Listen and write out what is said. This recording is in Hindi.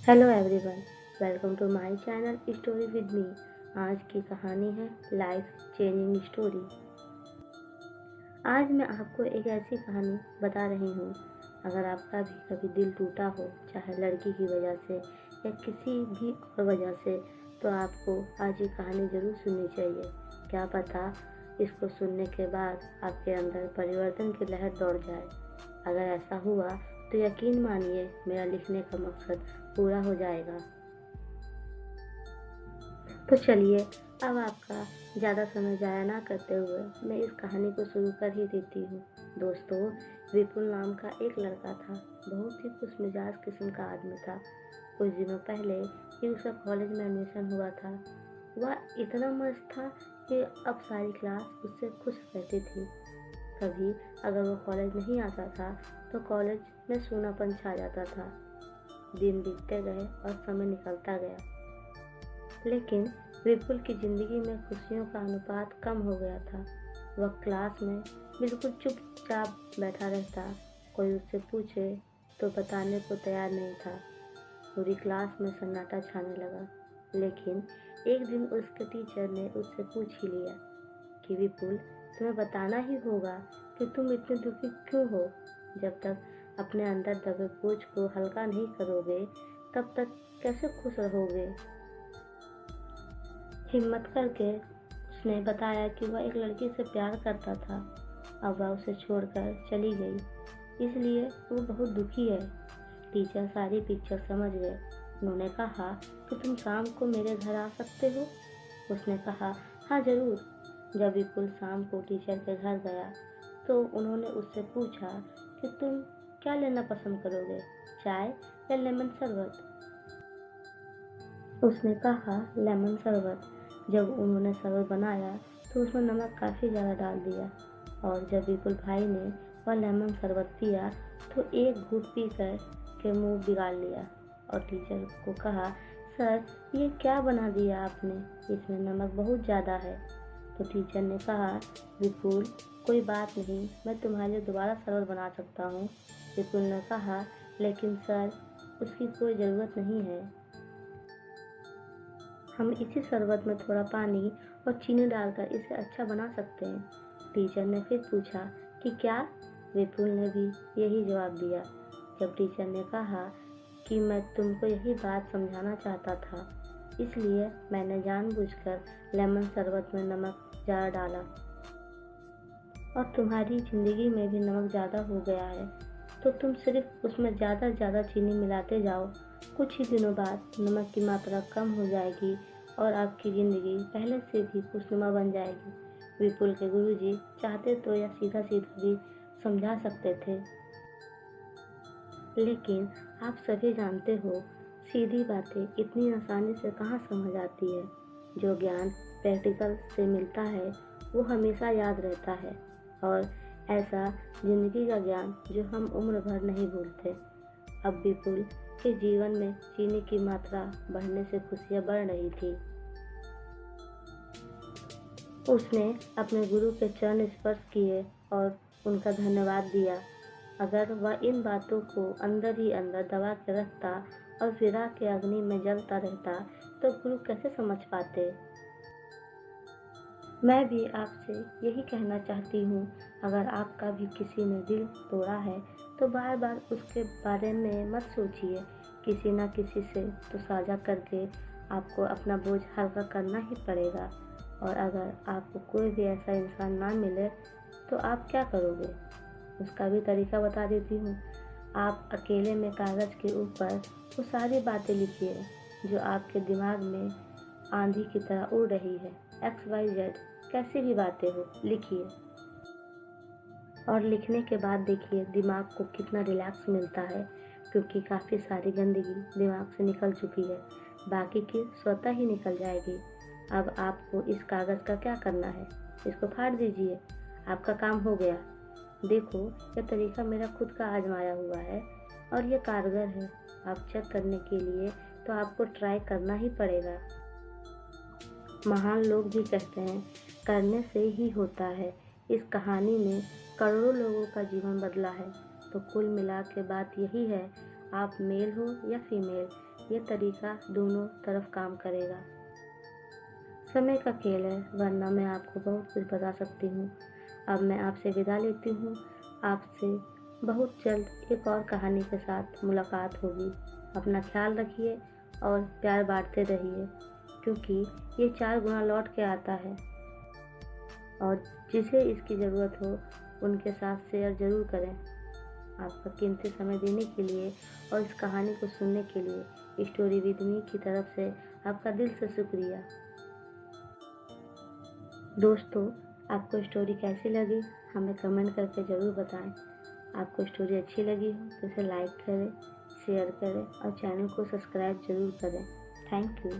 Hello everyone, welcome to my channel story with me. आज की कहानी है लाइफ चेंजिंग स्टोरी। आज मैं आपको एक ऐसी कहानी बता रही हूँ। अगर आपका भी कभी दिल टूटा हो, चाहे लड़की की वजह से या किसी भी और वजह से, तो आपको आज ये कहानी ज़रूर सुननी चाहिए। क्या पता इसको सुनने के बाद आपके अंदर परिवर्तन की लहर दौड़ जाए। अगर ऐसा हुआ तो यकीन मानिए मेरा लिखने का मकसद पूरा हो जाएगा। तो चलिए, अब आपका ज़्यादा समय ज़ाया ना करते हुए मैं इस कहानी को शुरू कर ही देती हूँ। दोस्तों, विपुल नाम का एक लड़का था। बहुत ही खुशमिजाज किस्म का आदमी था। कुछ दिनों पहले ही उसका कॉलेज में एडमिशन हुआ था। वह इतना मस्त था कि अब सारी क्लास उससे खुश रहती थी। कभी अगर वो कॉलेज नहीं आता था तो कॉलेज में सूनापन छा जाता था। दिन बीतते गए और समय निकलता गया, लेकिन विपुल की जिंदगी में खुशियों का अनुपात कम हो गया था। वह क्लास में बिल्कुल चुपचाप बैठा रहता। कोई उससे पूछे तो बताने को तैयार नहीं था। पूरी क्लास में सन्नाटा छाने लगा। लेकिन एक दिन उसके टीचर ने उससे पूछ ही लिया कि विपुल, तुम्हें बताना ही होगा कि तुम इतने दुखी क्यों हो। जब तक अपने अंदर दबे बोझ को हल्का नहीं करोगे, तब तक कैसे खुश रहोगे। हिम्मत करके उसने बताया कि वह एक लड़की से प्यार करता था। अब वह उसे छोड़कर चली गई, इसलिए वो बहुत दुखी है। टीचर सारी पिक्चर समझ गए। उन्होंने कहा कि तुम शाम को मेरे घर आ सकते हो। उसने कहा, हाँ ज़रूर। जब विपुल शाम को टीचर के घर गया तो उन्होंने उससे पूछा कि तुम क्या लेना पसंद करोगे, चाय या लेमन शरबत। उसने कहा, लेमन शरबत। जब उन्होंने शरबत बनाया तो उसमें नमक काफ़ी ज़्यादा डाल दिया, और जब विपुल भाई ने वह लेमन शरबत पिया तो एक घूंट पीकर के मुंह बिगाड़ लिया और टीचर को कहा, सर ये क्या बना दिया आपने, इसमें नमक बहुत ज़्यादा है। तो टीचर ने कहा, विपुल कोई बात नहीं, मैं तुम्हारे लिए दोबारा शरबत बना सकता हूँ। विपुल ने कहा, लेकिन सर उसकी कोई ज़रूरत नहीं है। हम इसी शरबत में थोड़ा पानी और चीनी डालकर इसे अच्छा बना सकते हैं। टीचर ने फिर पूछा कि क्या। विपुल ने भी यही जवाब दिया। जब टीचर ने कहा कि मैं तुमको यही बात समझाना चाहता था, इसलिए मैंने जानबूझकर लेमन शरबत में नमक ज़्यादा डाला, और तुम्हारी ज़िंदगी में भी नमक ज़्यादा हो गया है, तो तुम सिर्फ उसमें ज़्यादा चीनी मिलाते जाओ। कुछ ही दिनों बाद नमक की मात्रा कम हो जाएगी और आपकी ज़िंदगी पहले से भी खुशनुमा बन जाएगी। विपुल के गुरुजी चाहते तो यह सीधा सीधा भी समझा सकते थे, लेकिन आप सभी जानते हो सीधी बातें इतनी आसानी से कहाँ समझ आती है। जो ज्ञान प्रैक्टिकल से मिलता है वो हमेशा याद रहता है, और ऐसा जिंदगी का ज्ञान जो हम उम्र भर नहीं भूलते। अब विपुल के जीवन में चीनी की मात्रा बढ़ने से खुशियाँ बढ़ रही थी। उसने अपने गुरु के चरण स्पर्श किए और उनका धन्यवाद दिया। अगर वह इन बातों को अंदर ही अंदर दबा के रखता और विरह के अग्नि में जलता रहता तो गुरु कैसे समझ पाते। मैं भी आपसे यही कहना चाहती हूँ, अगर आपका भी किसी ने दिल तोड़ा है तो बार बार उसके बारे में मत सोचिए। किसी न किसी से तो साझा करके आपको अपना बोझ हल्का करना ही पड़ेगा। और अगर आपको कोई भी ऐसा इंसान ना मिले तो आप क्या करोगे, उसका भी तरीका बता देती हूँ। आप अकेले में कागज़ के ऊपर वो सारी बातें लिखिए जो आपके दिमाग में आंधी की तरह उड़ रही है। XYZ कैसी भी बातें हो, लिखिए। और लिखने के बाद देखिए दिमाग को कितना रिलैक्स मिलता है, क्योंकि काफ़ी सारी गंदगी दिमाग से निकल चुकी है। बाकी की स्वतः ही निकल जाएगी। अब आपको इस कागज़ का क्या करना है, इसको फाड़ दीजिए, आपका काम हो गया। देखो, यह तरीका मेरा खुद का आजमाया हुआ है और यह कारगर है। आप चेक करने के लिए तो आपको ट्राई करना ही पड़ेगा। महान लोग भी कहते हैं करने से ही होता है। इस कहानी ने करोड़ों लोगों का जीवन बदला है। तो कुल मिला के बात यही है, आप मेल हो या फीमेल, ये तरीका दोनों तरफ काम करेगा। समय का खेल है, वरना मैं आपको बहुत कुछ बता सकती हूँ। अब मैं आपसे विदा लेती हूँ। आपसे बहुत जल्द एक और कहानी के साथ मुलाकात होगी। अपना ख्याल रखिए और प्यार बांटते रहिए, क्योंकि ये 4 गुना लौट के आता है। और जिसे इसकी ज़रूरत हो उनके साथ शेयर ज़रूर करें। आपका कीमती समय देने के लिए और इस कहानी को सुनने के लिए स्टोरी विद मी की तरफ से आपका दिल से शुक्रिया। दोस्तों, आपको स्टोरी कैसी लगी हमें कमेंट करके ज़रूर बताएं। आपको स्टोरी अच्छी लगी हो तो इसे लाइक करें, शेयर करें और चैनल को सब्सक्राइब ज़रूर करें। Thank you.